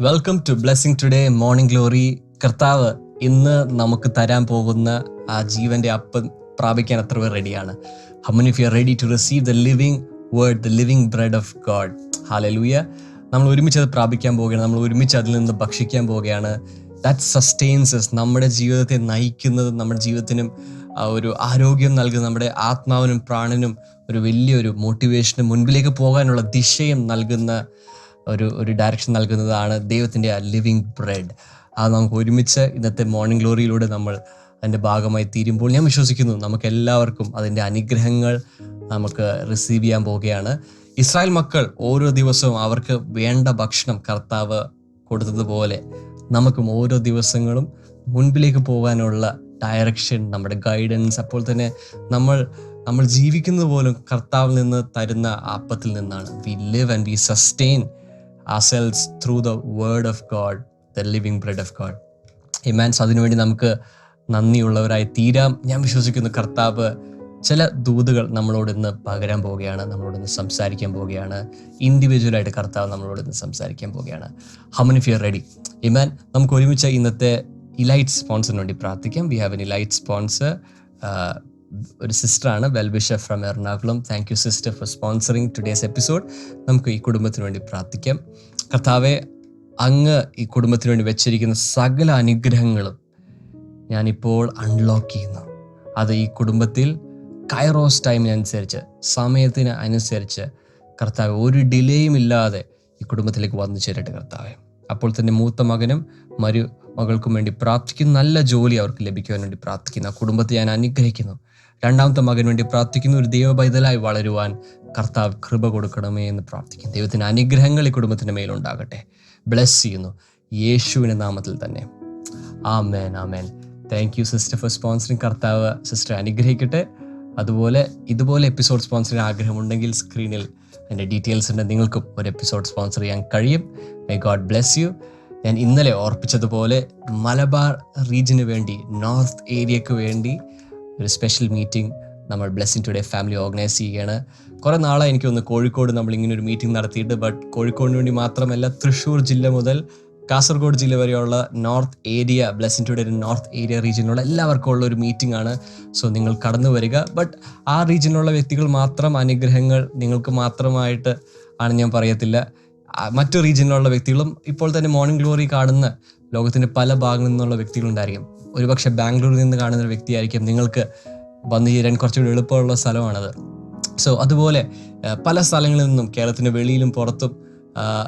Welcome to blessing today morning glory. കർത്താവ് ഇന്ന് നമുക്ക് തരാൻ പോകുന്ന ആ ജീവന്റെ അപ്പം പ്രാപിക്കാൻ എത്ര പേർ റെഡിയാണ്? How many of you are ready to receive the living word, the living bread of God? Hallelujah. നമ്മൾ ഒരുമിച്ച് അത് പ്രാപിക്കാൻ പോവുകയാണ്, നമ്മൾ ഒരുമിച്ച് അതിൽ നിന്ന് ഭക്ഷിക്കാൻ പോവുകയാണ്. ദാറ്റ് സസ്റ്റെയിൻസസ്, നമ്മുടെ ജീവിതത്തെ നയിക്കുന്നത്, നമ്മുടെ ജീവിതത്തിനും ഒരു ആരോഗ്യം നൽകുന്ന, നമ്മുടെ ആത്മാവിനും പ്രാണനും ഒരു വലിയൊരു മോട്ടിവേഷനും മുൻപിലേക്ക് പോകാനുള്ള ദിശയും നൽകുന്ന ഒരു ഡയറക്ഷൻ നൽകുന്നതാണ് ദൈവത്തിൻ്റെ ആ ലിവിങ് ബ്രെഡ്. അത് നമുക്ക് ഒരുമിച്ച് ഇന്നത്തെ മോർണിംഗ് ഗ്ലോറിയിലൂടെ നമ്മൾ അതിൻ്റെ ഭാഗമായി തീരുമ്പോൾ ഞാൻ വിശ്വസിക്കുന്നു നമുക്ക് എല്ലാവർക്കും അതിൻ്റെ അനുഗ്രഹങ്ങൾ നമുക്ക് റിസീവ് ചെയ്യാൻ പോവുകയാണ്. ഇസ്രായേൽ മക്കൾ ഓരോ ദിവസവും അവർക്ക് വേണ്ട ഭക്ഷണം കർത്താവ് കൊടുത്തതുപോലെ നമുക്കും ഓരോ ദിവസങ്ങളും മുൻപിലേക്ക് പോകാനുള്ള ഡയറക്ഷൻ, നമ്മുടെ ഗൈഡൻസ്, അപ്പോൾ തന്നെ നമ്മൾ ജീവിക്കുന്നത് പോലും കർത്താവിൽ നിന്ന് തരുന്ന അപ്പത്തിൽ നിന്നാണ്. We live and we sustain ourselves through the word of God, the living bread of God. Amen. So അതിനുവേണ്ടി നമുക്ക് നന്ദിയുള്ളവരായി തീരാം. ഞാൻ വിശ്വസിക്കുന്നു കർത്താവ് ചില ദൂതുകൾ നമ്മളോട് ഇന്ന് പകരാൻ പോവുകയാണ്, നമ്മളോട് ഇന്ന് സംസാരിക്കാൻ പോവുകയാണ്. ഇൻഡിവിജ്വലായിട്ട് കർത്താവ് നമ്മളോട് ഇന്ന് സംസാരിക്കാൻ പോവുകയാണ്. How many of you are ready? Amen. നമുക്ക് ഒരുമിച്ച് ഇന്നത്തെ ഇലൈറ്റ് സ്പോൺസറിന് വേണ്ടി പ്രാർത്ഥിക്കാം. We have an elite sponsor. ഒരു സിസ്റ്ററാണ്, well wisher from Ernakulam. Thank you sister for sponsoring today's episode. നമുക്ക് ഈ കുടുംബത്തിന് വേണ്ടി പ്രാർത്ഥിക്കാം. കർത്താവെ, അങ്ങ് ഈ കുടുംബത്തിന് വേണ്ടി വെച്ചിരിക്കുന്ന സകല അനുഗ്രഹങ്ങളും ഞാനിപ്പോൾ അൺലോക്ക് ചെയ്യുന്നു. അത് ഈ കുടുംബത്തിൽ കൈറോസ് ടൈമിനനുസരിച്ച്, സമയത്തിന് അനുസരിച്ച് കർത്താവ് ഒരു ഡിലേയും ഇല്ലാതെ ഈ കുടുംബത്തിലേക്ക് വന്നു ചേരട്ടെ കർത്താവെ. അപ്പോൾ തന്നെ മൂത്ത മകനും മകൾക്കും വേണ്ടി പ്രാർത്ഥിക്കുന്നു. നല്ല ജോലി അവർക്ക് ലഭിക്കുവാൻ വേണ്ടി പ്രാർത്ഥിക്കുന്നു. ആ കുടുംബത്തെ ഞാൻ അനുഗ്രഹിക്കുന്നു. രണ്ടാമത്തെ മകന് വേണ്ടി പ്രാർത്ഥിക്കുന്നു. ഒരു ദൈവ പൈതലായി വളരുവാൻ കർത്താവ് കൃപ കൊടുക്കണമേ എന്ന് പ്രാർത്ഥിക്കുന്നു. ദൈവത്തിൻ്റെ അനുഗ്രഹങ്ങൾ ഈ കുടുംബത്തിൻ്റെ മേലുണ്ടാകട്ടെ. ബ്ലെസ് ചെയ്യുന്നു യേശുവിൻ്റെ നാമത്തിൽ തന്നെ. ആമേൻ, ആമേൻ. Thank you sister for sponsoring. കർത്താവ് സിസ്റ്റർ അനുഗ്രഹിക്കട്ടെ. ഇതുപോലെ എപ്പിസോഡ് സ്പോൺസർ ചെയ്യാൻ ആഗ്രഹമുണ്ടെങ്കിൽ സ്ക്രീനിൽ അതിൻ്റെ ഡീറ്റെയിൽസ് ഉണ്ട്. നിങ്ങൾക്കും ഒരു എപ്പിസോഡ് സ്പോൺസർ ചെയ്യാൻ കഴിയും. May God bless U. ഞാൻ ഇന്നലെ ഓർപ്പിച്ചതുപോലെ മലബാർ റീജിയന് വേണ്ടി, നോർത്ത് ഏരിയക്ക് വേണ്ടി ഒരു സ്പെഷ്യൽ മീറ്റിംഗ് നമ്മൾ ബ്ലെസ്സിങ് ടുഡേ ഫാമിലി ഓർഗനൈസ് ചെയ്യുകയാണ്. കുറേ നാളായി എനിക്കൊന്ന് കോഴിക്കോട് നമ്മളിങ്ങനെ ഒരു മീറ്റിംഗ് നടത്തിയിട്ട്, ബട്ട് കോഴിക്കോടിന് വേണ്ടി മാത്രമല്ല, തൃശ്ശൂർ ജില്ല മുതൽ കാസർഗോഡ് ജില്ല വരെയുള്ള north area, blessing today north area റീജിയനിലുള്ള എല്ലാവർക്കും ഉള്ള ഒരു മീറ്റിംഗ് ആണ്. സോ നിങ്ങൾ കടന്നു വരിക. ബട്ട് ആ റീജിയനിലുള്ള വ്യക്തികൾ മാത്രം അനുഗ്രഹങ്ങൾ നിങ്ങൾക്ക് മാത്രമായിട്ട് ആണ് ഞാൻ പറയത്തില്ല. മറ്റു റീജിയനിലുള്ള വ്യക്തികളും ഇപ്പോൾ തന്നെ മോർണിംഗ് ഗ്ലോറി കാണുന്ന ലോകത്തിൻ്റെ പല ഭാഗങ്ങളിൽ നിന്നുള്ള വ്യക്തികളുണ്ടായിരിക്കും. ഒരുപക്ഷെ ബാംഗ്ലൂരിൽ നിന്ന് കാണുന്ന ഒരു വ്യക്തിയായിരിക്കും. നിങ്ങൾക്ക് വന്നു ചേരാൻ കുറച്ചുകൂടി എളുപ്പമുള്ള സ്ഥലമാണത്. സോ അതുപോലെ പല സ്ഥലങ്ങളിൽ നിന്നും, കേരളത്തിൻ്റെ വെളിയിലും പുറത്തും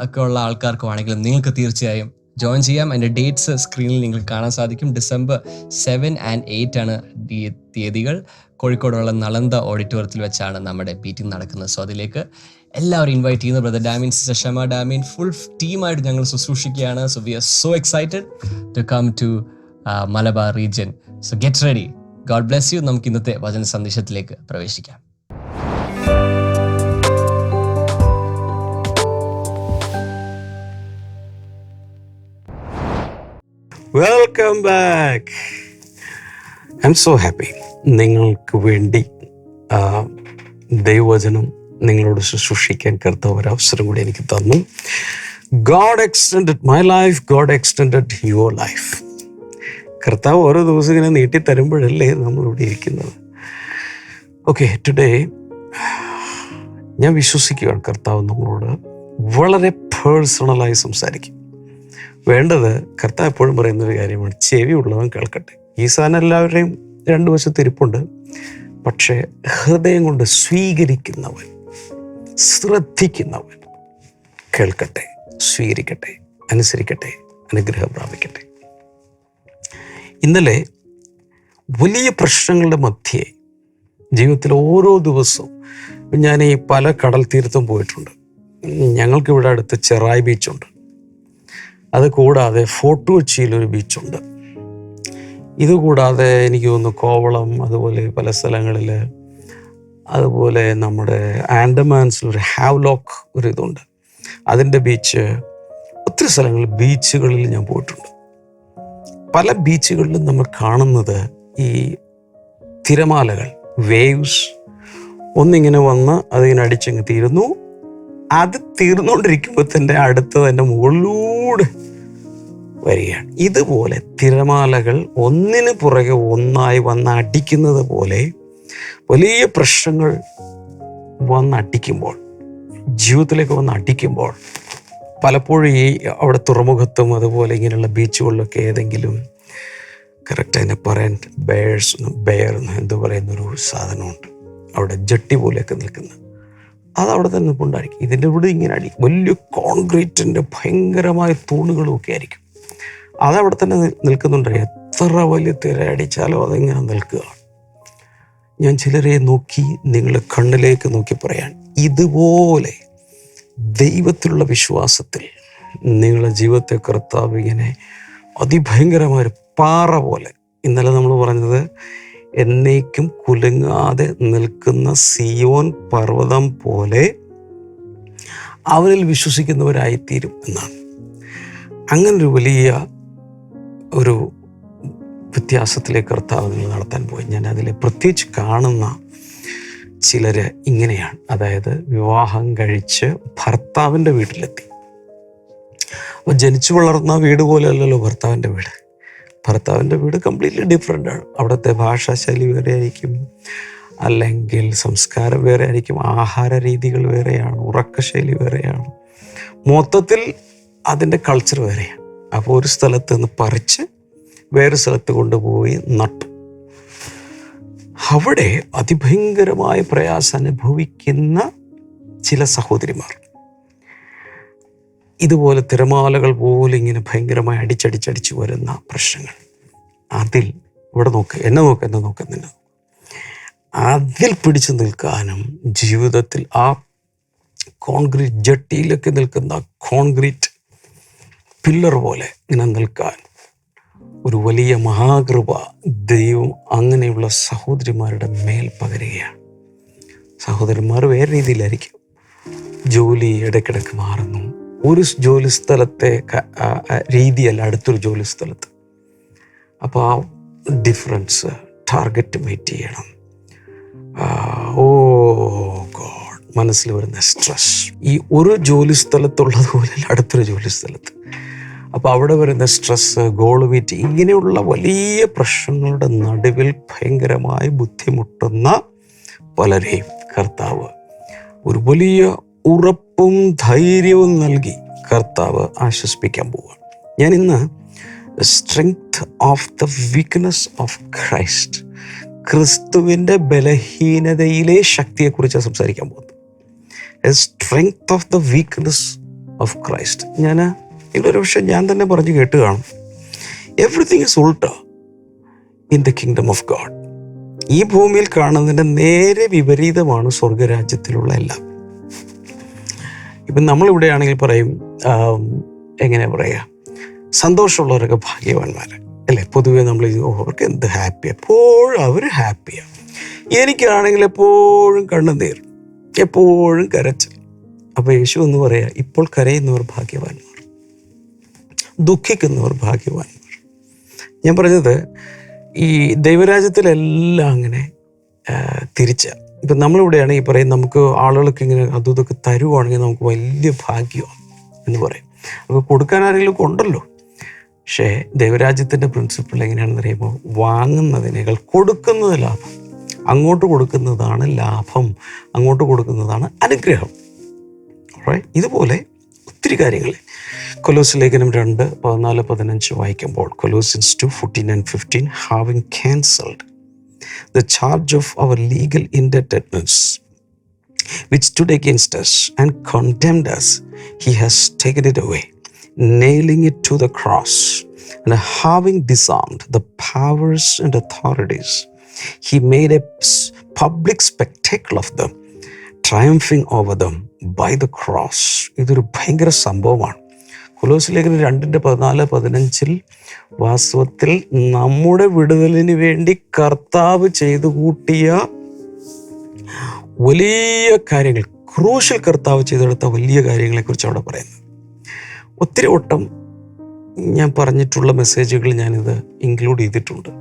ഒക്കെ ഉള്ള ആൾക്കാർക്കുമാണെങ്കിലും നിങ്ങൾക്ക് തീർച്ചയായും ജോയിൻ ചെയ്യാം. അതിൻ്റെ ഡേറ്റ്സ് സ്ക്രീനിൽ നിങ്ങൾക്ക് കാണാൻ സാധിക്കും. December 7 and 8 ആണ് തീയതികൾ. കോഴിക്കോടുള്ള നളന്ദ ഓഡിറ്റോറിയത്തിൽ വെച്ചാണ് നമ്മുടെ മീറ്റിംഗ് നടക്കുന്നത്. സോ അതിലേക്ക് എല്ലാവരും ഇൻവൈറ്റ് ചെയ്യുന്നു. Brother Damin, sister Shama Damin, full ടീമായിട്ട് ഞങ്ങൾ ശുശ്രൂഷിക്കുകയാണ്. So we are so excited to come to Malabar region. So get ready. God bless you. നമുക്ക് ഇന്നത്തെ വചന സന്ദേശത്തിലേക്ക് പ്രവേശിക്കാം. Welcome back. I'm so happy. നിങ്ങൾക്ക് വേണ്ടി ദൈവവചനം നിങ്ങളോട് ശുശ്രൂഷിക്കാൻ കർത്താവ് ഒരു അവസരം കൂടി എനിക്ക് തന്നു. God extended my life, God extended your life. കർത്താവ് ഓരോ ദിവസം ഇങ്ങനെ നീട്ടിത്തരുമ്പോഴല്ലേ നമ്മളിവിടെ ഇരിക്കുന്നത്. ഓക്കെ, ടുഡേ ഞാൻ വിശ്വസിക്കുകയാണ് കർത്താവ് നമ്മളോട് വളരെ പേഴ്സണലായി സംസാരിക്കും. വേണ്ടത് കർത്താവ് എപ്പോഴും പറയുന്നൊരു കാര്യമാണ്, ചെവി ഉള്ളവൻ കേൾക്കട്ടെ. ഈ സാധനം എല്ലാവരുടെയും രണ്ടു വശത്ത് ഇരിപ്പുണ്ട്. പക്ഷേ ഹൃദയം കൊണ്ട് സ്വീകരിക്കുന്നവൻ, ശ്രദ്ധിക്കുന്നവൻ കേൾക്കട്ടെ, സ്വീകരിക്കട്ടെ, അനുസരിക്കട്ടെ, അനുഗ്രഹം പ്രാപിക്കട്ടെ. ഇന്നലെ വലിയ പ്രശ്നങ്ങളുടെ മധ്യേ ജീവിതത്തിൽ ഓരോ ദിവസവും ഞാൻ ഈ പല കടൽ തീരത്തും പോയിട്ടുണ്ട്. ഞങ്ങൾക്കിവിടെ അടുത്ത് ചെറായി ബീച്ചുണ്ട്. അത് കൂടാതെ ഫോർട്ട് കൊച്ചിയിലൊരു ബീച്ചുണ്ട്. ഇതുകൂടാതെ എനിക്ക് തോന്നുന്നു കോവളം, അതുപോലെ പല സ്ഥലങ്ങളിൽ, അതുപോലെ നമ്മുടെ ആൻഡമാൻസിലൊരു ഹാവ്ലോക്ക് ഒരു ഇതുണ്ട്, അതിൻ്റെ ബീച്ച്. ഒത്തിരി സ്ഥലങ്ങളിൽ ബീച്ചുകളിൽ ഞാൻ പോയിട്ടുണ്ട്. പല ബീച്ചുകളിലും നമ്മൾ കാണുന്നത് ഈ തിരമാലകൾ, വേവ്സ് ഒന്നിങ്ങനെ വന്ന് അതിങ്ങനെ അടിച്ചങ്ങ് തീരുന്നു. അത് തീർന്നുകൊണ്ടിരിക്കുമ്പോൾ തന്നെ അടുത്തത് എൻ്റെ മുകളിലൂടെ വരികയാണ്. ഇതുപോലെ തിരമാലകൾ ഒന്നിന് പുറകെ ഒന്നായി വന്ന് അടിക്കുന്നത് പോലെ വലിയ പ്രശ്നങ്ങൾ വന്നടിക്കുമ്പോൾ, ജീവിതത്തിലേക്ക് വന്ന് അടിക്കുമ്പോൾ, പലപ്പോഴും ഈ അവിടെ തുറമുഖത്തും അതുപോലെ ഇങ്ങനെയുള്ള ബീച്ചുകളിലൊക്കെ ഏതെങ്കിലും കറക്റ്റ് അതിനെ പറയാൻ ബെയർ എന്ന് പറയുന്നൊരു സാധനമുണ്ട്, അവിടെ ജട്ടി പോലെയൊക്കെ നിൽക്കുന്നത്, അതവിടെ തന്നെ നിൽപ്പുണ്ടായിരിക്കും. ഇതിൻ്റെ ഇവിടെ ഇങ്ങനെ അടിക്കും, വലിയ കോൺക്രീറ്റിൻ്റെ ഭയങ്കരമായ തൂണുകളും ഒക്കെ ആയിരിക്കും, അതവിടെ തന്നെ നിൽക്കുന്നുണ്ട്. എത്ര വലിയ തിര അടിച്ചാലും അതിങ്ങനെ നിൽക്കുക. ഞാൻ ചിലരെ നോക്കി, നിങ്ങളുടെ കണ്ണിലേക്ക് നോക്കി പറയാൻ, ഇതുപോലെ ദൈവത്തിലുള്ള വിശ്വാസത്തിൽ നിങ്ങളുടെ ജീവിതത്തെ കർത്താവ് ഇങ്ങനെ അതിഭയങ്കരമായൊരു പാറ പോലെ, ഇന്നലെ നമ്മൾ പറഞ്ഞത് എന്നേക്കും കുലുങ്ങാതെ നിൽക്കുന്ന സിയോൻ പർവ്വതം പോലെ അവനിൽ വിശ്വസിക്കുന്നവരായിത്തീരും എന്നാണ്. അങ്ങനൊരു വലിയ ഒരു വ്യത്യാസത്തിലേക്ക് കർത്താവ് നിങ്ങൾ നടത്താൻ പോയി. ഞാൻ അതിൽ പ്രത്യേകിച്ച് കാണുന്ന ചിലര് ഇങ്ങനെയാണ്. അതായത് വിവാഹം കഴിച്ച് ഭർത്താവിൻ്റെ വീട്ടിലെത്തി. അപ്പോൾ ജനിച്ചു വളർന്ന വീട് പോലെ അല്ലല്ലോ ഭർത്താവിൻ്റെ വീട്. ഭർത്താവിൻ്റെ വീട് കംപ്ലീറ്റ്ലി ഡിഫറെൻ്റാണ്. അവിടുത്തെ ഭാഷാശൈലി വേറെ ആയിരിക്കും, അല്ലെങ്കിൽ സംസ്കാരം വേറെ ആയിരിക്കും, ആഹാര രീതികൾ വേറെയാണ്, ഉറക്കശൈലി വേറെയാണ്, മൊത്തത്തിൽ അതിൻ്റെ കൾച്ചർ വേറെയാണ്. അപ്പോൾ ഒരു സ്ഥലത്ത് നിന്ന് പറിച്ച് വേറെ സ്ഥലത്ത് കൊണ്ടുപോയി നട്ടു. അവിടെ അതിഭയങ്കരമായ പ്രയാസം അനുഭവിക്കുന്ന ചില സഹോദരിമാർ ഇതുപോലെ തിരമാലകൾ പോലെ ഇങ്ങനെ ഭയങ്കരമായി അടിച്ചടിച്ചടിച്ച് വരുന്ന പ്രശ്നങ്ങൾ, അതിൽ ഇവിടെ എന്നെ അതിൽ പിടിച്ചു നിൽക്കാനും ജീവിതത്തിൽ ആ കോൺക്രീറ്റ് ജട്ടിയിലൊക്കെ നിൽക്കുന്ന കോൺക്രീറ്റ് പില്ലർ പോലെ ഇങ്ങനെ നിൽക്കാൻ ഒരു വലിയ മഹാകൃപ ദൈവം അങ്ങനെയുള്ള സഹോദരിമാരുടെ മേൽ പകരുകയാണ്. സഹോദരന്മാർ വേറെ രീതിയിലായിരിക്കും, ജോലി ഇടയ്ക്കിടയ്ക്ക് മാറുന്നു. ഒരു ജോലി സ്ഥലത്തെ രീതിയല്ല അടുത്തൊരു ജോലി സ്ഥലത്ത്. അപ്പോൾ ആ ഡിഫറൻസ്, ടാർഗറ്റ് മീറ്റ് ചെയ്യണം, ഓ ഗോഡ്, മനസ്സിൽ വരുന്ന സ്ട്രെസ് ഈ ഒരു ജോലി സ്ഥലത്തുള്ളതുപോലെ അടുത്തൊരു ജോലി സ്ഥലത്ത്. അപ്പോൾ അവിടെ വരുന്ന സ്ട്രെസ്, ഗോൾ മീറ്റ്, ഇങ്ങനെയുള്ള വലിയ പ്രശ്നങ്ങളുടെ നടുവിൽ ഭയങ്കരമായി ബുദ്ധിമുട്ടുന്ന പലരെയും കർത്താവ് ഒരു വലിയ ഉറപ്പും ധൈര്യവും നൽകി കർത്താവ് ആശ്വസിപ്പിക്കാൻ പോവുകയാണ്. ഞാൻ ഇന്ന് strength of the weakness of Christ, ക്രിസ്തുവിൻ്റെ ബലഹീനതയിലെ ശക്തിയെക്കുറിച്ചാണ് സംസാരിക്കാൻ പോകുന്നത്. Strength of the weakness of Christ. ഇതൊരു പക്ഷേ ഞാൻ തന്നെ പറഞ്ഞു കേട്ട് കാണും, എവറിത്തിങ് ഇസ് ഉൾട്ട in the kingdom of God. ഈ ഭൂമിയിൽ കാണുന്നതിൻ്റെ നേരെ വിപരീതമാണ് സ്വർഗരാജ്യത്തിലുള്ള എല്ലാം. ഇപ്പം നമ്മളിവിടെ ആണെങ്കിൽ പറയും, എങ്ങനെ പറയുക, സന്തോഷമുള്ളവരൊക്കെ ഭാഗ്യവാന്മാർ അല്ലേ. പൊതുവേ നമ്മൾ അവർക്ക് എന്ത് ഹാപ്പി, എപ്പോഴും അവർ ഹാപ്പിയാണ്. എനിക്കാണെങ്കിൽ എപ്പോഴും കണ്ണുനീർ, എപ്പോഴും കരച്ചിൽ. അപ്പോൾ യേശു എന്ന് പറയാ, ഇപ്പോൾ കരയുന്നവർ ഭാഗ്യവാന്മാർ, ദുഃഖിക്കുന്നവർ ഭാഗ്യവാന്മാർ. ഞാൻ പറഞ്ഞത് ഈ ദൈവരാജ്യത്തിലെല്ലാം അങ്ങനെ തിരിച്ച. ഇപ്പം നമ്മളിവിടെയാണെങ്കിൽ പറയും, നമുക്ക് ആളുകൾക്ക് ഇങ്ങനെ അതും ഇതൊക്കെ തരുവാണെങ്കിൽ നമുക്ക് വലിയ ഭാഗ്യമാണ് എന്ന് പറയും. അപ്പോൾ കൊടുക്കാൻ ആരെങ്കിലും ഉണ്ടല്ലോ. പക്ഷേ ദൈവരാജ്യത്തിൻ്റെ പ്രിൻസിപ്പിൾ എങ്ങനെയാണെന്ന് അറിയുമ്പോൾ, വാങ്ങുന്നതിനേക്കാൾ കൊടുക്കുന്നത് ലാഭം. അങ്ങോട്ട് കൊടുക്കുന്നതാണ് ലാഭം, അങ്ങോട്ട് കൊടുക്കുന്നതാണ് അനുഗ്രഹം. ഇതുപോലെ ഒത്തിരി കാര്യങ്ങൾ കൊലോസ് ലേഖനം 2:14-15 വായിക്കുമ്പോൾ, Colossians 2:14-15, having cancelled the charge of our legal indebtedness which stood against us and condemned us, he has taken it away, nailing it to the cross, and having disarmed the powers and authorities, he made a public spectacle of them, triumphing over them by the cross. ഇതൊരു ഭയങ്കര സംഭവമാണ്. കൊലോസ് ലേഖനം 2:14-15 വാസ്തവത്തിൽ നമ്മുടെ വിടുതലിന് വേണ്ടി കർത്താവ് ചെയ്തു കൂട്ടിയ വലിയ കാര്യങ്ങൾ, ക്രൂഷ്യൽ കർത്താവ് ചെയ്തെടുത്ത വലിയ കാര്യങ്ങളെക്കുറിച്ച് അവിടെ പറയുന്നത്. ഒത്തിരി വട്ടം ഞാൻ പറഞ്ഞിട്ടുള്ള മെസ്സേജുകൾ ഞാനിത് ഇൻക്ലൂഡ് ചെയ്തിട്ടുണ്ട്.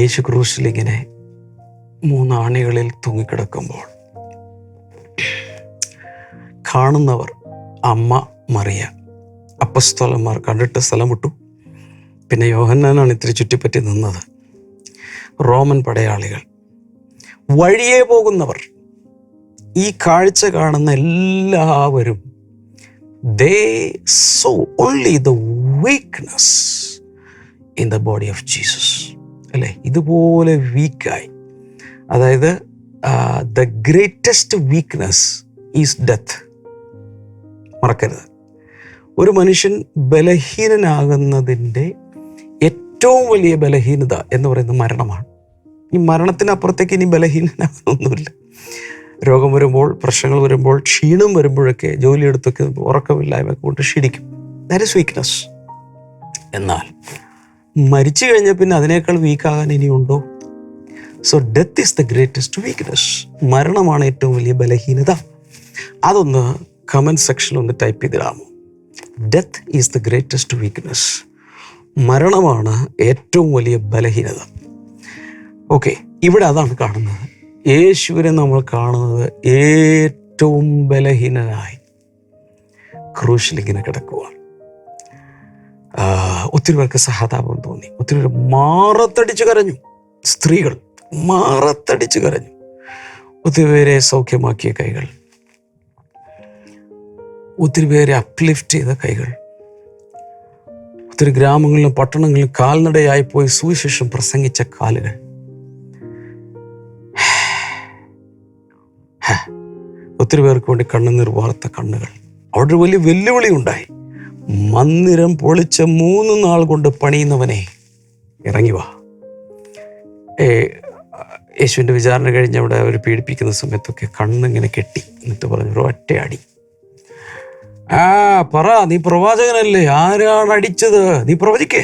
യേശു ക്രൂശിൽ ഇങ്ങനെ 3 ആണികളിൽ തൂങ്ങിക്കിടക്കുമ്പോൾ കാണുന്നവർ അമ്മ മറിയ, അപ്പസ്തോലന്മാർ കണ്ടിട്ട് സ്ഥലം വിട്ടു. പിന്നെ യോഹന്നാനാണ് ഇത്തിരി ചുറ്റിപ്പറ്റി നിന്നത്. റോമൻ പടയാളികൾ, വഴിയേ പോകുന്നവർ, ഈ കാഴ്ച കാണുന്ന എല്ലാവരും they saw only the weakness in the body of Jesus. അല്ലേ? ഇതുപോലെ വീക്കായി, അതായത് the greatest weakness is death. മറക്കരുത്, ഒരു മനുഷ്യൻ ബലഹീനനാകുന്നതിൻ്റെ ഏറ്റവും വലിയ ബലഹീനത എന്ന് പറയുന്നത് മരണമാണ്. ഈ മരണത്തിനപ്പുറത്തേക്ക് ഇനി ബലഹീനനാകുന്നൊന്നുമില്ല. രോഗം വരുമ്പോൾ, പ്രശ്നങ്ങൾ വരുമ്പോൾ, ക്ഷീണം വരുമ്പോഴൊക്കെ ജോലിയെടുത്തൊക്കെ ഉറക്കമില്ലായ്മ കൊണ്ട് ക്ഷീണിക്കും. That is weakness. എന്നാൽ മരിച്ചു കഴിഞ്ഞാൽ പിന്നെ അതിനേക്കാൾ വീക്കാകാൻ ഇനിയുണ്ടോ? So death is the greatest weakness. മരണമാണ് ഏറ്റവും വലിയ ബലഹീനത. അതൊന്ന് കമൻറ്റ് സെക്ഷനിൽ ഒന്ന് ടൈപ്പ് ചെയ്തിടാമോ? Death is the greatest weakness. മരണമാണ് ഏറ്റവും വലിയ ബലഹീനത. ഓക്കെ, ഇവിടെ അതാണ് കാണുന്നത്. യേശുവിനെ നമ്മൾ കാണുന്നത് ഏറ്റവും ബലഹീനനായി ക്രൂശിലിങ്ങനെ കിടക്കുവാണ്. ഒത്തിരി പേർക്ക് സഹതാപം തോന്നി. ഒത്തിരി പേർ മാറത്തടിച്ച് കരഞ്ഞു. സ്ത്രീകൾ മാറത്തടിച്ച് കരഞ്ഞു. ഒത്തിരി പേരെ സൗഖ്യമാക്കിയ കൈകൾ, ഒത്തിരി പേരെ അപ്ലിഫ്റ്റ് ചെയ്ത കൈകൾ, ഒത്തിരി ഗ്രാമങ്ങളിലും പട്ടണങ്ങളിലും കാൽനടയായി പോയി സുവിശേഷം പ്രസംഗിച്ച കാലുകൾ, ഒത്തിരി പേർക്ക് വേണ്ടി കണ്ണുനീർ വാർത്ത കണ്ണുകൾ. അവിടെ വലിയ വെല്ലുവിളി ഉണ്ടായി. മന്ദിരം പൊളിച്ച 3 നാൾ കൊണ്ട് പണിയുന്നവനെ ഇറങ്ങി വാ. യേശുവിൻ്റെ വിചാരണ കഴിഞ്ഞ് അവിടെ അവർ പീഡിപ്പിക്കുന്ന സമയത്തൊക്കെ കണ്ണിങ്ങനെ കെട്ടി, എന്നിട്ട് പറഞ്ഞു ഒരു ഒറ്റയടി. പറ, നീ പ്രവാചകനല്ലേ? ആരാണ് അടിച്ചത്? നീ പ്രവചിക്കേ.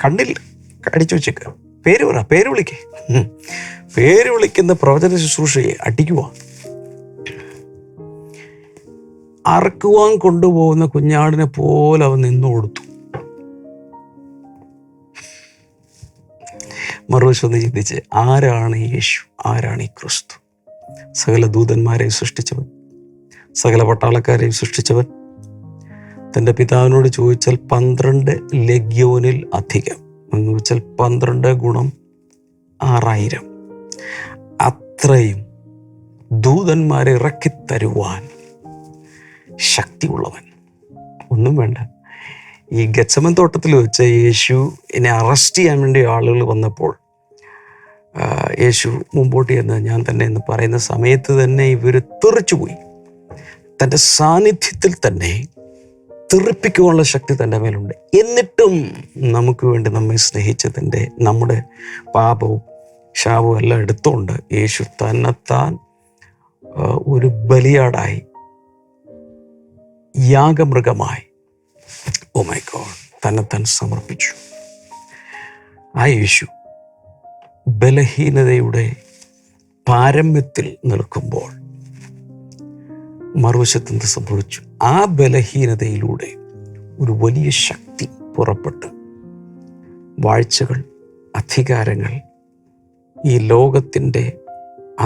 കണ്ണിൽ അടിച്ചു വെച്ചേക്ക. പേര് പറ, പേര് വിളിക്കേ. പേര് വിളിക്കുന്ന പ്രവചന ശുശ്രൂഷയെ അടിക്കുക. അറക്കുവാൻ കൊണ്ടുപോകുന്ന കുഞ്ഞാടിനെ പോലെ അവൻ നിന്നു കൊടുത്തു. മറുവശം ഒന്ന് ചിന്തിച്ച്, ആരാണ് യേശു? ആരാണ് ഈ ക്രിസ്തു? സകല ദൂതന്മാരെയും സൃഷ്ടിച്ചവൻ, സകല പട്ടാളക്കാരെയും സൃഷ്ടിച്ചവൻ. തൻ്റെ പിതാവിനോട് ചോദിച്ചാൽ 12 ലഗ്യോനിൽ അധികം എന്ന് വെച്ചാൽ 12 ഗുണം 6000 അത്രയും ദൂതന്മാരെ ഇറക്കിത്തരുവാൻ ശക്തിയുള്ളവൻ. ഒന്നും വേണ്ട. ഈ ഗെത്സമൻ തോട്ടത്തിൽ വെച്ച് യേശുവിനെ അറസ്റ്റ് ചെയ്യാൻ വേണ്ടി ആളുകൾ വന്നപ്പോൾ യേശു മുമ്പോട്ട് ചെന്ന് ഞാൻ തന്നെ എന്ന് പറയുന്ന സമയത്ത് തന്നെ ഇവർ തെറിച്ചുപോയി. തൻ്റെ സാന്നിധ്യത്തിൽ തന്നെ തെറിപ്പിക്കുവാനുള്ള ശക്തി തൻ്റെ മേലുണ്ട്. എന്നിട്ടും നമുക്ക് വേണ്ടി നമ്മെ സ്നേഹിച്ചതിൻ്റെ നമ്മുടെ പാപവും ശാപവും എല്ലാം എടുത്തുകൊണ്ട് യേശു തന്നെത്താൻ ഒരു ബലിയാടായി, യാഗമൃഗമായി, ഓ മൈ ഗോഡ്, തന്നെത്താൻ സമർപ്പിച്ചു. ആ യേശു ബലഹീനതയുടെ പാരമ്യത്തിൽ നിൽക്കുമ്പോൾ മറുവശത്ത് എന്ത് സംഭവിച്ചു? ആ ബലഹീനതയിലൂടെ ഒരു വലിയ ശക്തി പുറപ്പെട്ട് വാഴ്ചകൾ, അധികാരങ്ങൾ, ഈ ലോകത്തിൻ്റെ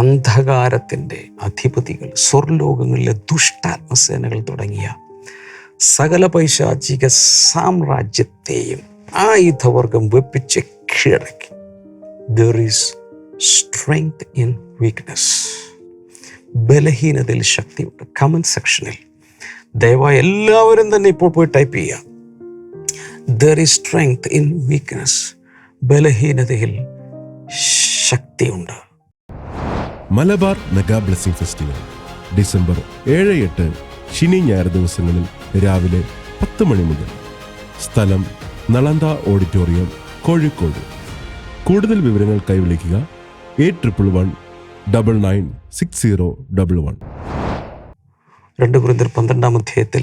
അന്ധകാരത്തിൻ്റെ അധിപതികൾ, സ്വർലോകങ്ങളിലെ ദുഷ്ടാത്മസേനകൾ തുടങ്ങിയ സകല പൈശാചിക സാമ്രാജ്യത്തെയും ആയുധവർഗം വെപ്പിച്ച് കീഴടക്കി. There is strength in weakness. ബലഹീനതയിൽ ശക്തിയുണ്ട്. കമന്റ് സെക്ഷനിൽ ദയവായി എല്ലാവരും തന്നെ ഇപ്പോൾ പോയി ടൈപ്പ് ചെയ്യുക. There is strength in weakness. ബലഹീനതയിൽ ശക്തിയുണ്ട്. Malabar mega blessing festival December 7-8 ശനി ഞായർ ദിവസങ്ങളിൽ രാവിലെ 10 മണി മുതൽ. സ്ഥലം നളന്ദ ഓഡിറ്റോറിയം, കോഴിക്കോട്. കൂടുതൽ വിവരങ്ങൾക്കായി വിളിക്കുക 8111996011. 2 കൊരിന്ത്യർ 12-ാം അധ്യായത്തിൽ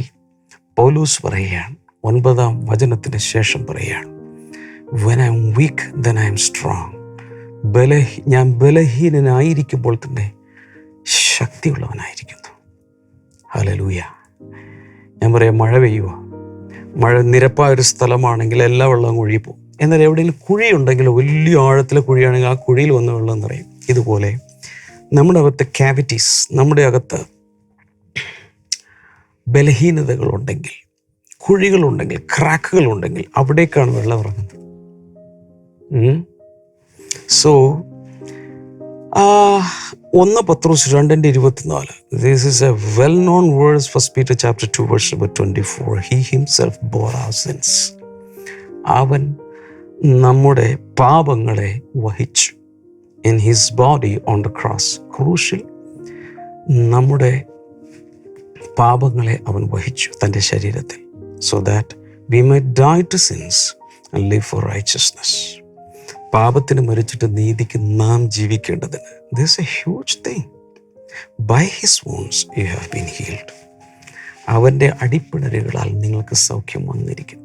പൗലോസ് പറയുകയാണ്, 9-ാം വചനത്തിന് ശേഷം പറയുകയാണ്, When I am weak, then I am strong. ഞാൻ ബലഹീനനായിരിക്കുമ്പോൾ തന്നെ ശക്തിയുള്ളവനായിരിക്കുന്നു. ഹല്ലേലൂയ. ഞാൻ പറയാം, മഴ പെയ്യുക, മഴ നിരപ്പായൊരു സ്ഥലമാണെങ്കിൽ എല്ലാ വെള്ളവും ഒഴുകിപ്പോകും. എന്നാൽ എവിടെയെങ്കിലും കുഴിയുണ്ടെങ്കിൽ, വലിയ ആഴത്തിലെ കുഴിയാണെങ്കിൽ ആ കുഴിയിൽ വന്ന വെള്ളം നിറയും. ഇതുപോലെ നമ്മുടെ അകത്ത് ക്യാവിറ്റീസ്, നമ്മുടെ അകത്ത് ബലഹീനതകളുണ്ടെങ്കിൽ, കുഴികളുണ്ടെങ്കിൽ, ക്രാക്കുകളുണ്ടെങ്കിൽ അവിടേക്കാണ് വെള്ളം ഇറങ്ങുന്നത്. സോ 1 പത്രോസ് 2:24. This is a well-known verse, 1 Peter chapter 2 verse number 24. He himself bore our sins. അവൻ നമ്മുടെ പാപങ്ങളെ വഹിച്ചു. In his body on the cross. ക്രൂശിൽ നമ്മുടെ പാപങ്ങളെ അവൻ വഹിച്ചു തൻ്റെ ശരീരത്തിൽ. So that we might die to sins and live for righteousness. പാപത്തിന് മരിച്ചിട്ട് നീതിക്ക് നാം ജീവിക്കേണ്ടതിന്. This is a huge thing. By his wounds you have been healed. അവൻ്റെ അടിപ്പിണരുകളാൽ നിങ്ങൾക്ക് സൗഖ്യം വന്നിരിക്കുന്നു.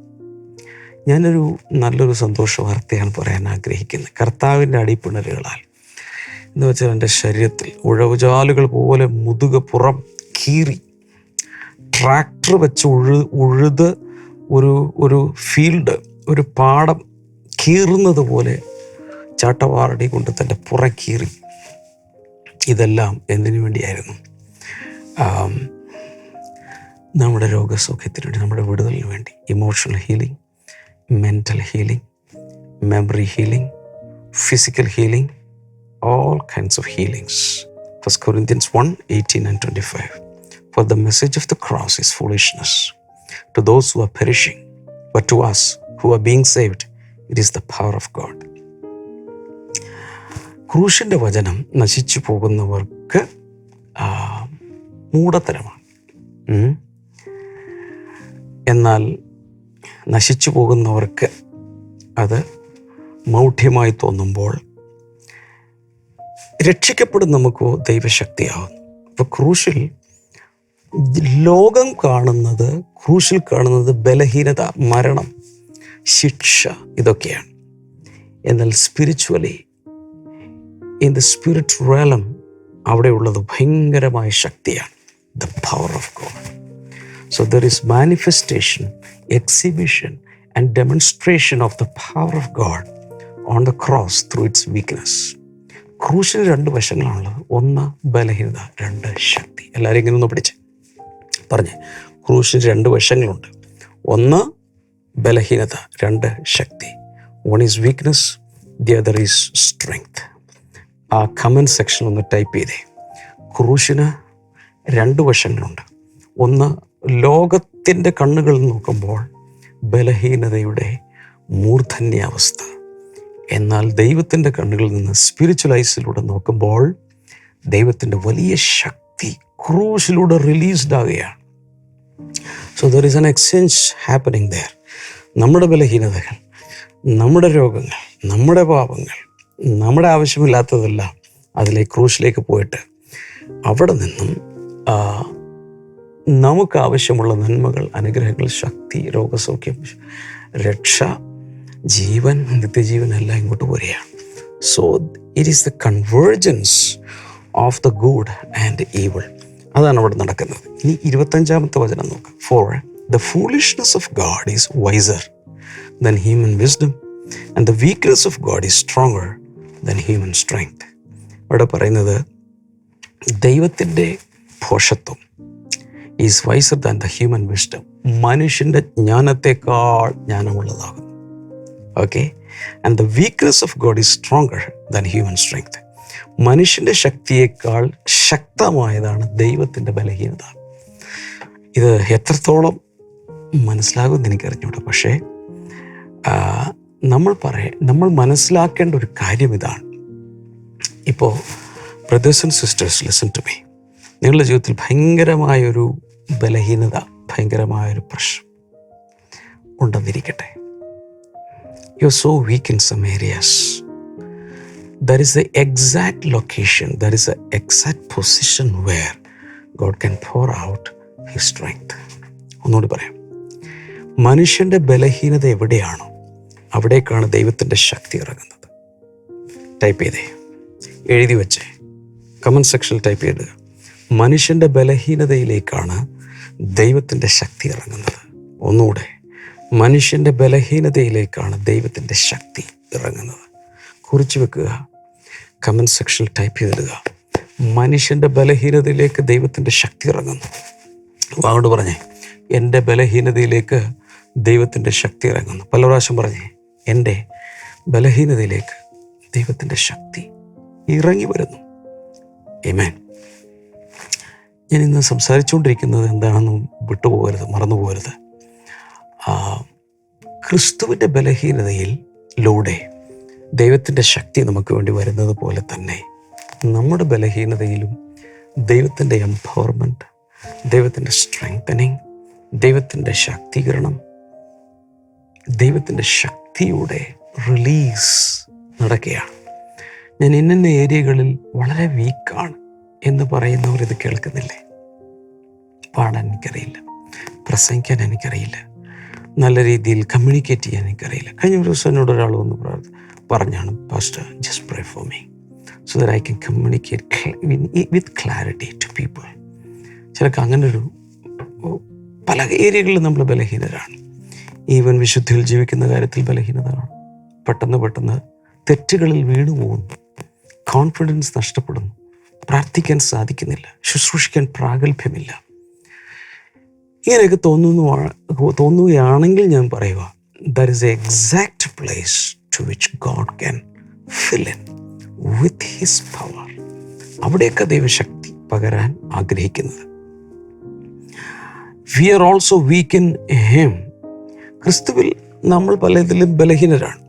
ഞാനൊരു നല്ലൊരു സന്തോഷ വാർത്തയാണ് പറയാൻ ആഗ്രഹിക്കുന്നത്. കർത്താവിൻ്റെ അടിപ്പിണരുകളാൽ എന്ന് വെച്ചാൽ എൻ്റെ ശരീരത്തിൽ ഉഴവുചാലുകൾ പോലെ മുതുകപ്പുറം കീറി, ട്രാക്ടർ വെച്ച് ഉഴുത് ഒരു ഫീൽഡ്, ഒരു പാടം കീറുന്നത് പോലെ ചാട്ടവാറടി കൊണ്ട് തൻ്റെ പുറം കീറി. ഇതെല്ലാം എന്തിനു വേണ്ടിയായിരുന്നു? നമ്മുടെ രോഗസൗഖ്യത്തിന് വേണ്ടി, നമ്മുടെ വിടുതലിന് വേണ്ടി. Emotional healing, mental healing, memory healing, physical healing, all kinds of healings. 1 Corinthians 1:18 and 25. For the message of the cross is foolishness to those who are perishing, but to us who are being saved, it is the power of God. ക്രൂശിൻ്റെ വചനം നശിച്ചു പോകുന്നവർക്ക് മൂഢത്തരമാണ്. എന്നാൽ നശിച്ചു പോകുന്നവർക്ക് അത് മൗഢ്യമായി തോന്നുമ്പോൾ രക്ഷിക്കപ്പെടും നമുക്കോ ദൈവശക്തിയാവുന്നു. അപ്പോൾ ക്രൂശിൽ കാണുന്നത് ബലഹീനത, മരണം, ശിക്ഷ, ഇതൊക്കെയാണ്. എന്നാൽ spiritually, in the spirit realm അവിടെയുള്ളത് ഭയങ്കരമായ ശക്തിയാണ്. The power of God. So there is manifestation, exhibition and demonstration of the power of God on the cross through its weakness. ക്രൂശിന് 2 വശങ്ങളാണുള്ളത്. 1 ബലഹീനത, 2 ശക്തി. എല്ലാവരും ഇങ്ങനെ ഒന്ന് പറഞ്ഞേ. ക്രൂശിന് 2 വശങ്ങളുണ്ട്. 1 ബലഹീനത, 2 ശക്തി. 1 is weakness, the other is strength. ആ കമൻറ്റ് സെക്ഷൻ ഒന്ന് ടൈപ്പ് ചെയ്തേ. ക്രൂശിന് 2 വശങ്ങളുണ്ട്. 1 ലോകത്തിൻ്റെ കണ്ണുകളിൽ നോക്കുമ്പോൾ ബലഹീനതയുടെ മൂർധന്യാവസ്ഥ. എന്നാൽ ദൈവത്തിൻ്റെ കണ്ണുകളിൽ നിന്ന് സ്പിരിച്വൽ ഐസിലൂടെ നോക്കുമ്പോൾ ദൈവത്തിൻ്റെ വലിയ ശക്തി ക്രൂശിലൂടെ റിലീസ്ഡ് ആകുകയാണ്. So there is an exchange happening there. നമ്മുടെ ബലഹീനതകൾ, നമ്മുടെ രോഗങ്ങൾ, നമ്മുടെ പാപങ്ങൾ, നമ്മുടെ ആവശ്യമില്ലാത്തതെല്ലാം അതിലേക്ക് ക്രൂശിലേക്ക് പോയിട്ട് അവിടെ നിന്നും നമുക്ക് ആവശ്യമുള്ള നന്മകൾ, അനുഗ്രഹങ്ങൾ, ശക്തി, രോഗസൗഖ്യം, രക്ഷ, ജീവൻ, നിത്യജീവൻ എല്ലാം ഇങ്ങോട്ട് വരികയാണ്. So it is the convergence of the good and evil. അതാണ് അവിടെ നടക്കുന്നത്. ഇനി 25-ാമത്തെ വചനം നോക്കാം. For the foolishness of God is wiser than human wisdom and the weakness of God is stronger than human strength. അവിടെ പറയുന്നത് ദൈവത്തിൻ്റെ ഭോഷത്വം is wiser than the human wisdom. മനുഷ്യൻ്റെ ജ്ഞാനത്തെക്കാൾ ജ്ഞാനമുള്ളതാകുന്നു. Okay. And the weakness of God is stronger than human strength. മനുഷ്യൻ്റെ ശക്തിയേക്കാൾ ശക്തമായതാണ് ദൈവത്തിൻ്റെ ബലഹീനത. ഇത് എത്രത്തോളം മനസ്സിലാകുമെന്ന് എനിക്കറിഞ്ഞൂടാ. പക്ഷേ നമ്മൾ മനസ്സിലാക്കേണ്ട ഒരു കാര്യം ഇതാണ്. ഇപ്പോൾ brothers and sisters, listen to me. നിങ്ങളുടെ ജീവിതത്തിൽ ഭയങ്കരമായൊരു ബലഹീനത, ഭയങ്കരമായൊരു പ്രശ്നം ഉണ്ടെന്നിരിക്കട്ടെ. You are so weak in some areas. That is the exact location, that is the exact position where God can pour out His strength. ഒന്നുകൂടി പറയാം. മനുഷ്യൻ്റെ ബലഹീനത എവിടെയാണോ അവിടേക്കാണ് ദൈവത്തിൻ്റെ ശക്തി ഇറങ്ങുന്നത്. ടൈപ്പ് ചെയ്തേ, എഴുതി വെച്ചേ, കമൻറ്റ് സെക്ഷനിൽ ടൈപ്പ് ചെയ്ത്. മനുഷ്യൻ്റെ ബലഹീനതയിലേക്കാണ് ദൈവത്തിൻ്റെ ശക്തി ഇറങ്ങുന്നത്. ഒന്നുകൂടെ, മനുഷ്യൻ്റെ ബലഹീനതയിലേക്കാണ് ദൈവത്തിൻ്റെ ശക്തി ഇറങ്ങുന്നത്. കുറിച്ച് വെക്കുക, കമൻറ്റ് സെക്ഷനിൽ ടൈപ്പ് ചെയ്തിടുക. മനുഷ്യൻ്റെ ബലഹീനതയിലേക്ക് ദൈവത്തിൻ്റെ ശക്തി ഇറങ്ങുന്നു. അതുകൊണ്ട് പറഞ്ഞേ, എൻ്റെ ബലഹീനതയിലേക്ക് ദൈവത്തിൻ്റെ ശക്തി ഇറങ്ങുന്നു. പല പ്രാവശ്യം പറഞ്ഞേ, എൻ്റെ ബലഹീനതയിലേക്ക് ദൈവത്തിൻ്റെ ശക്തി ഇറങ്ങി വരുന്നു. ആമേൻ. ഞാൻ ഇന്ന് സംസാരിച്ചുകൊണ്ടിരിക്കുന്നത് എന്താണെന്ന് വിട്ടുപോകരുത്, മറന്നു പോകരുത്. ക്രിസ്തുവിൻ്റെ ബലഹീനതയിലൂടെ ദൈവത്തിൻ്റെ ശക്തി നമുക്ക് വേണ്ടി വരുന്നത് പോലെ തന്നെ നമ്മുടെ ബലഹീനതയിലും ദൈവത്തിൻ്റെ എംപവർമെൻറ്റ്, ദൈവത്തിൻ്റെ സ്ട്രെങ്തനിങ്, ദൈവത്തിൻ്റെ ശാക്തീകരണം, ദൈവത്തിൻ്റെ ശക്തിയുടെ റിലീസ് നടക്കുകയാണ്. ഞാൻ ഇന്ന ഏരിയകളിൽ വളരെ വീക്കാണ് എന്ന് പറയുന്നവർ ഇത് കേൾക്കുന്നില്ലേ? പാടാൻ എനിക്കറിയില്ല, പ്രസംഗിക്കാൻ എനിക്കറിയില്ല, നല്ല രീതിയിൽ കമ്മ്യൂണിക്കേറ്റ് ചെയ്യാൻ എനിക്കറിയില്ല. കഴിഞ്ഞ ഒരു ദിവസം എന്നോട് ഒരാൾ വന്ന് പറഞ്ഞാണ്, pastor just pray for me so that I can communicate with clarity to people. ചിലർക്ക് അങ്ങനൊരു പല ഏരിയകളിലും നമ്മൾ ബലഹീനരാണ്. ഈവൻ വിശുദ്ധിയിൽ ജീവിക്കുന്ന കാര്യത്തിൽ ബലഹീനതയാണ്. പെട്ടെന്ന് തെറ്റുകളിൽ വീണു പോകുന്നു, കോൺഫിഡൻസ് നഷ്ടപ്പെടുന്നു, പ്രാർത്ഥിക്കാൻ സാധിക്കുന്നില്ല, ശുശ്രൂഷിക്കാൻ പ്രാഗൽഭ്യമില്ല. ഇങ്ങനെയൊക്കെ തോന്നുകയാണെങ്കിൽ ഞാൻ പറയുക, that is a exact place to which God can fill in with his power. അവിടെയൊക്കെ ദൈവശക്തി പകരാൻ ആഗ്രഹിക്കുന്നത്. We are also weak in him. ക്രിസ്തുവിൽ നമ്മൾ പലതിലും ബലഹീനരാണ്.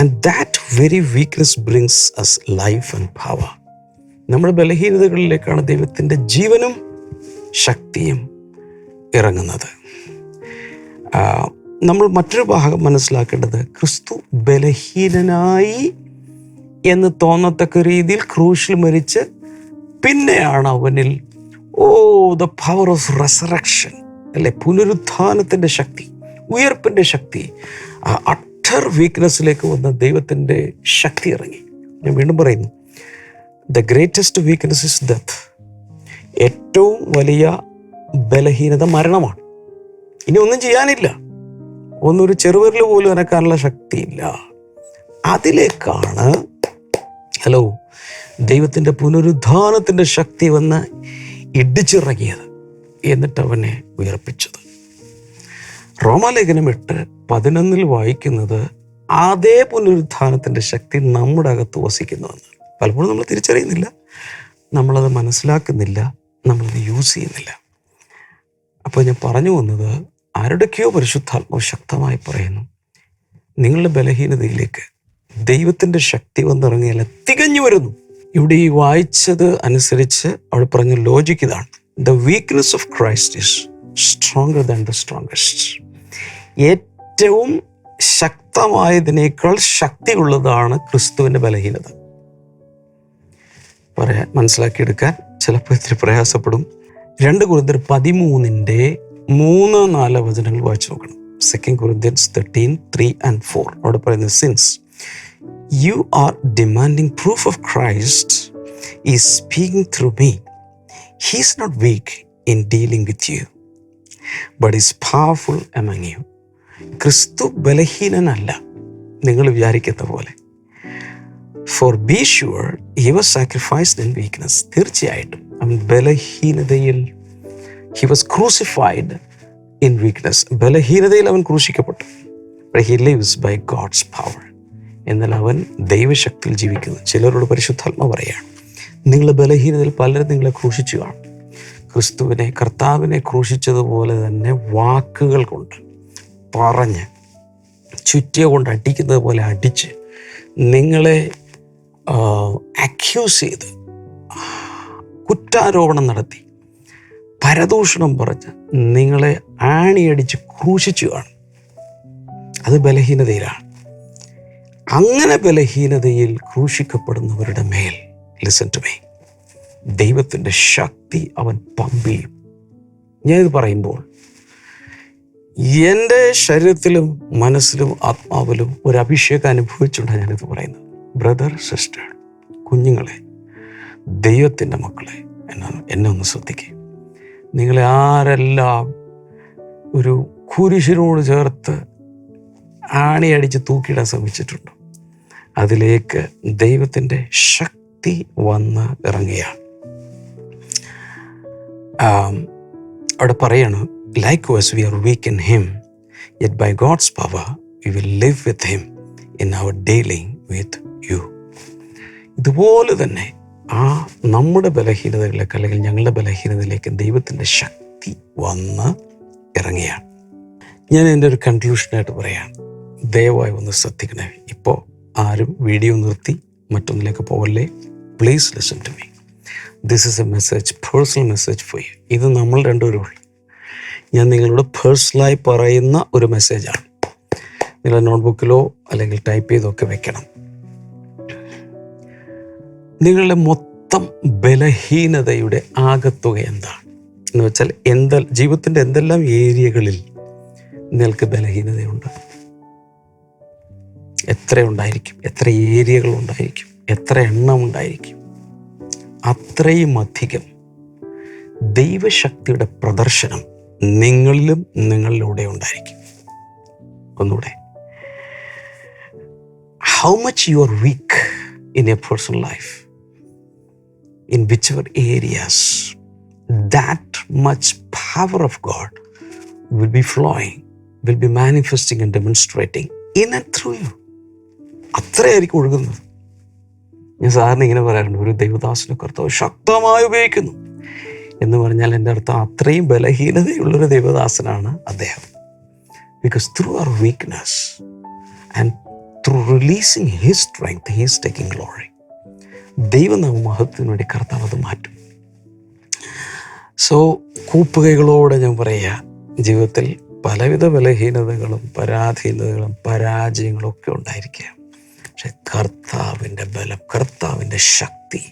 And that very weakness brings us life and power. നമ്മുടെ ബലഹീനതകളിലേക്കാണ് ദൈവത്തിൻ്റെ ജീവനും ശക്തിയും ഇറങ്ങുന്നത്. നമ്മൾ മറ്റൊരു ഭാഗം മനസ്സിലാക്കേണ്ടത്, ക്രിസ്തു ബലഹീനനായി എന്ന് തോന്നത്തക്ക രീതിയിൽ ക്രൂശിൽ മരിച്ച് പിന്നെയാണ് അവനിൽ ദ പവർ ഓഫ് റെസറക്ഷൻ, അല്ലെ, പുനരുത്ഥാനത്തിൻ്റെ ശക്തി, ഉയർപ്പിൻ്റെ ശക്തി, അട്ടർ വീക്ക്നെസ്സിലേക്ക് വന്ന ദൈവത്തിൻ്റെ ശക്തി ഇറങ്ങി. ഞാൻ വീണ്ടും പറയുന്നു, the greatest weakness is death. ഏറ്റവും വലിയ ബലഹീനത മരണമാണ്. ഇനി ഒന്നും ചെയ്യാനില്ല, ഒന്നൊരു ചെറുവിരൽ പോലും അനക്കാനുള്ള ശക്തിയില്ല. അതിലേക്കാണ് ദൈവത്തിൻ്റെ പുനരുദ്ധാനത്തിൻ്റെ ശക്തി വന്ന് ഇടിച്ചിറങ്ങിയത്, എന്നിട്ട് അവനെ ഉയർപ്പിച്ചത്. റോമാലേഖനം 8:11 വായിക്കുന്നത് അതേ പുനരുദ്ധാനത്തിൻ്റെ ശക്തി നമ്മുടെ അകത്ത് വസിക്കുന്നുവെന്ന്. പലപ്പോഴും നമ്മൾ തിരിച്ചറിയുന്നില്ല, നമ്മളത് മനസ്സിലാക്കുന്നില്ല, നമ്മളത് യൂസ് ചെയ്യുന്നില്ല. അപ്പോൾ ഞാൻ പറഞ്ഞു വന്നത്, ആരുടെയൊക്കെയോ പരിശുദ്ധാത്മാവ് ശക്തമായി പറയുന്നു, നിങ്ങളുടെ ബലഹീനതയിലേക്ക് ദൈവത്തിൻ്റെ ശക്തി വന്നിറങ്ങിയാൽ തികഞ്ഞു വരുന്നു. ഇവിടെ ഈ വായിച്ചത് അനുസരിച്ച് അവിടെ പറഞ്ഞ ലോജിക്ക് ഇതാണ്: the weakness of Christ is stronger than the strongest. ഏറ്റവും ശക്തമായതിനേക്കാൾ ശക്തിയുള്ളതാണ് ക്രിസ്തുവിൻ്റെ ബലഹീനത. മനസ്സിലാക്കിയെടുക്കാൻ ചിലപ്പോൾ ഇത്തിരി പ്രയാസപ്പെടും. 2 കൊരിന്ത്യർ 13:3-4 വചനങ്ങൾ വായിച്ചു നോക്കണം. 2 Corinthians 13:3-4 അവിടെ പറയുന്നത്, since you are demanding proof of Christ is speaking through me, he is not weak in dealing with you but is powerful among you. ക്രിസ്തു ബലഹീനനല്ല നിങ്ങൾ വിചാരിക്കുന്ന പോലെ. For be sure he was sacrificed in weakness. തീർച്ചയായിട്ടും അവൻ ബലഹീനതയിൽ, he was crucified in weakness. ബലഹീനതയിൽ അവൻ ക്രൂശിക്കപ്പെട്ടു. But he lives by God's power. എന്നാൽ അവൻ ദൈവശക്തിയിൽ ജീവിക്കുന്നു. ചിലരോട് പരിശുദ്ധാത്മ പറയുകയാണ്, നിങ്ങളുടെ ബലഹീനതയിൽ പലരും നിങ്ങളെ ക്രൂശിച്ചു കാണും. ക്രിസ്തുവിനെ, കർത്താവിനെ ക്രൂശിച്ചതുപോലെ തന്നെ വാക്കുകൾ കൊണ്ട് പറഞ്ഞ്, ചുറ്റിയ കൊണ്ട് അടിക്കുന്നത് പോലെ അടിച്ച്, നിങ്ങളെ അക്യൂസ് ചെയ്ത്, കുറ്റാരോപണം നടത്തി, പരദൂഷണം പറഞ്ഞ് നിങ്ങളെ ആണിയടിച്ച് ക്രൂശിച്ചു കാണും. അത് ബലഹീനതയിലാണ്. അങ്ങനെ ബലഹീനതയിൽ ക്രൂശിക്കപ്പെടുന്നവരുടെ മേൽ, ലിസൺ ടു മീ, ദൈവത്തിൻ്റെ ശക്തി അവൻ പമ്പ് ചെയ്യും. ഞാനിത് പറയുമ്പോൾ എൻ്റെ ശരീരത്തിലും മനസ്സിലും ആത്മാവിലും ഒരു അഭിഷേകം അനുഭവിച്ചുകൊണ്ടാണ് ഞാനിത് പറയുന്നത്. ബ്രദർ, സിസ്റ്റർ, കുഞ്ഞുങ്ങളെ, ദൈവത്തിൻ്റെ മക്കളെ, എന്നെ ഒന്ന് ശ്രദ്ധിക്കുക. നിങ്ങളെ ആരെല്ലാം ഒരു കുരിശിനോട് ചേർത്ത് ആണിയടിച്ച് തൂക്കിയിടാൻ ശ്രമിച്ചിട്ടുണ്ടോ, അതിലേക്ക് ദൈവത്തിൻ്റെ ശക്തി വന്ന് ഇറങ്ങുകയാണ്. അവിടെ പറയാണ്, likewise we are weak in him, yet by God's power we will live with him in our dealing with you. ഇതുപോലെ തന്നെ ആ നമ്മുടെ ബലഹീനതകളിലേക്ക് അല്ലെങ്കിൽ ഞങ്ങളുടെ ബലഹീനതയിലേക്ക് ദൈവത്തിൻ്റെ ശക്തി വന്ന് ഇറങ്ങിയാണ്. ഞാൻ എൻ്റെ ഒരു കൺക്ലൂഷനായിട്ട് പറയാം, ദയവായി ഒന്ന് ശ്രദ്ധിക്കണേ. ഇപ്പോൾ ആരും വീഡിയോ നിർത്തി മറ്റൊന്നിലേക്ക് പോകല്ലേ. Please listen to me. This is a message, personal message for you. ഇത് നമ്മൾ രണ്ടുപേരും ഉള്ളു. ഞാൻ നിങ്ങളോട് പേഴ്സണലായി പറയുന്ന ഒരു മെസ്സേജാണ്. നിങ്ങളുടെ നോട്ട്ബുക്കിലോ അല്ലെങ്കിൽ ടൈപ്പ് ചെയ്തൊക്കെ വെക്കണം. നിങ്ങളുടെ മൊത്തം ബലഹീനതയുടെ ആകത്തുക എന്താണ് എന്ന് വെച്ചാൽ ജീവിതത്തിൻ്റെ എന്തെല്ലാം ഏരിയകളിൽ നിങ്ങൾക്ക് ബലഹീനതയുണ്ട്? എത്ര ഉണ്ടായിരിക്കും? എത്ര ഏരിയകൾ ഉണ്ടായിരിക്കും? എത്ര എണ്ണം ഉണ്ടായിരിക്കും? അത്രയും അധികം ദൈവശക്തിയുടെ പ്രദർശനം നിങ്ങളിലും നിങ്ങളിലൂടെ ഉണ്ടായിരിക്കും. ഒന്നുകൂടെ, how much you are week in A personal life, in whichever areas, that much power of God will be flowing, will be manifesting and demonstrating in and through you. അത്രയായിരിക്കും ഒഴുകുന്നത്. ഞാൻ സാറിന് ഇങ്ങനെ പറയാറുണ്ട്, ഒരു ദൈവദാസനെ കർത്താവ് ശക്തമായി ഉപയോഗിക്കുന്നു എന്ന് പറഞ്ഞാൽ എൻ്റെ അർത്ഥം അത്രയും ബലഹീനതയുള്ളൊരു ദൈവദാസനാണ് അദ്ദേഹം. Because through our weakness and through releasing his strength he is taking glory. ദൈവനാമ മഹത്വത്തിന് വേണ്ടി കർത്താവ് അത് മാറ്റും. സോ കൂപ്പുകൈകളോടെ ഞാൻ പറയുക, ജീവിതത്തിൽ പലവിധ ബലഹീനതകളും പരാധീനതകളും പരാജയങ്ങളും ഒക്കെ ഉണ്ടായിരിക്കുക. പക്ഷെ കർത്താവിൻ്റെ ബലം, കർത്താവിൻ്റെ ശക്തി,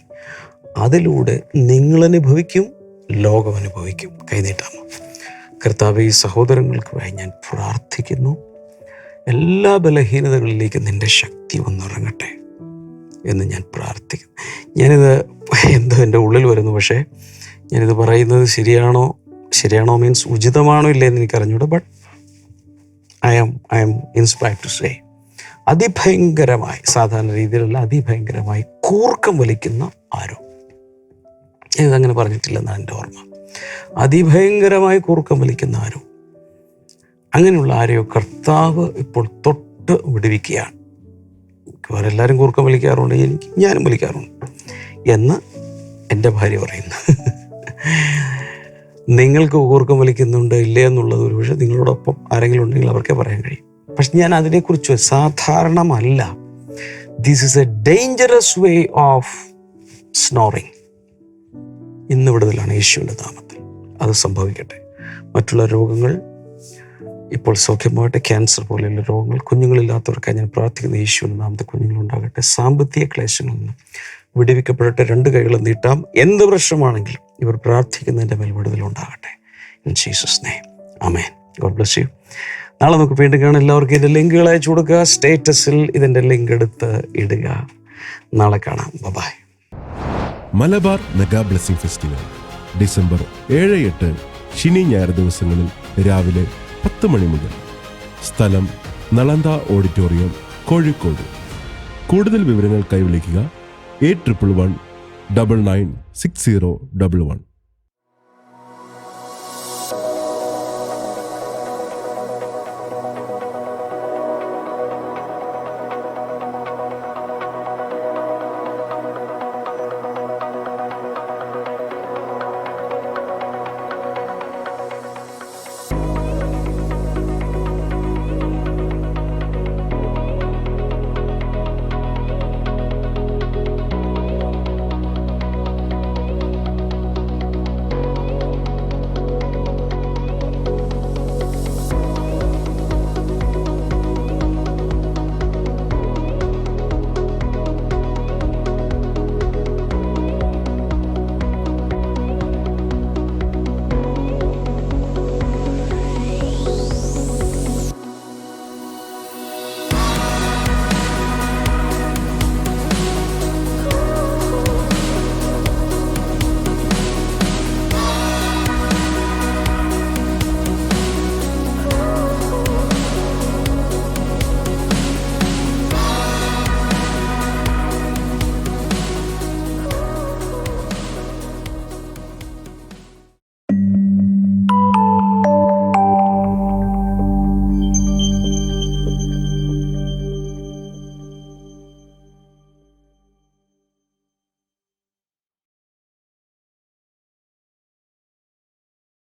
അതിലൂടെ നിങ്ങളനുഭവിക്കും, ലോകം അനുഭവിക്കും. കൈനീട്ടാമോ? കർത്താവ്, ഈ സഹോദരങ്ങൾക്ക് വേണ്ടി ഞാൻ പ്രാർത്ഥിക്കുന്നു. എല്ലാ ബലഹീനതകളിലേക്കും നിൻ്റെ ശക്തി വന്നിറങ്ങട്ടെ എന്ന് ഞാൻ പ്രാർത്ഥിക്കുന്നു. ഞാനിത് എന്തോ എൻ്റെ ഉള്ളിൽ വരുന്നു, പക്ഷേ ഞാനിത് പറയുന്നത് ശരിയാണോ മീൻസ് ഉചിതമാണോ ഇല്ലയെന്ന് എനിക്കറിഞ്ഞൂടെ. But I am inspired to say, അതിഭയങ്കരമായി, സാധാരണ രീതിയിലുള്ള അതിഭയങ്കരമായി കൂർക്കം വലിക്കുന്ന ആരോ, ഞാനിതങ്ങനെ പറഞ്ഞിട്ടില്ലെന്നാണ് എൻ്റെ ഓർമ്മ. അതിഭയങ്കരമായി കൂർക്കം വലിക്കുന്ന ആരോ, അങ്ങനെയുള്ള ആരെയോ കർത്താവ് ഇപ്പോൾ തൊട്ട് വിടുവിക്കുകയാണ്. എല്ലാവരും കൂർക്കം വലിക്കാറുണ്ട്, ഞാനും വലിക്കാറുണ്ട് എന്ന് എൻ്റെ ഭാര്യ പറയുന്നു. നിങ്ങൾക്ക് കൂർക്കം വലിക്കുന്നുണ്ട് ഇല്ലേ എന്നുള്ളത് ഒരു പക്ഷേ നിങ്ങളോടൊപ്പം ആരെങ്കിലും ഉണ്ടെങ്കിൽ അവർക്കേ പറയാൻ കഴിയും. പക്ഷെ ഞാൻ അതിനെക്കുറിച്ച് സാധാരണമല്ല. This is a dangerous way of snoring. ഇന്ന് വിടുതലാണ് യേശുവിൻ്റെ നാമത്തിൽ. അത് സംഭവിക്കട്ടെ. മറ്റുള്ള രോഗങ്ങൾ ഇപ്പോൾ സൗഖ്യമായിട്ട്, ക്യാൻസർ പോലെയുള്ള രോഗങ്ങൾ കുഞ്ഞുങ്ങളില്ലാത്തവർക്കായി ഞാൻ പ്രാർത്ഥിക്കുന്ന യേശുവിൻ്റെ നാമത്തിൽ കുഞ്ഞുങ്ങളുണ്ടാകട്ടെ. സാമ്പത്തിക ക്ലേശങ്ങളിൽ നിന്ന് വിടുവിക്കപ്പെടട്ടെ. 2 കൈകളും നീട്ടാം. എന്ത് പ്രശ്നമാണെങ്കിലും ഇവർ പ്രാർത്ഥിക്കുന്നതിൻ്റെ മേൽ വിടുതലുണ്ടാകട്ടെ. In Jesus name, amen. God bless you. നാളെ നമുക്ക് വീണ്ടും കാണാം. എല്ലാവർക്കും ഇതിൻ്റെ ലിങ്കുകൾ അയച്ചു കൊടുക്കുക. സ്റ്റേറ്റസിൽ ഇതിൻ്റെ ലിങ്ക് എടുത്ത് ഇടുക. നാളെ കാണാം. Bye. Malabar mega blessing festival December 7-8 ശനി ഞായർ ദിവസങ്ങളിൽ രാവിലെ 10 മണി മുതൽ. സ്ഥലം നളന്ദ ഓഡിറ്റോറിയം, കോഴിക്കോട്. കൂടുതൽ വിവരങ്ങൾക്കായി വിളിക്കുക 8111 996011.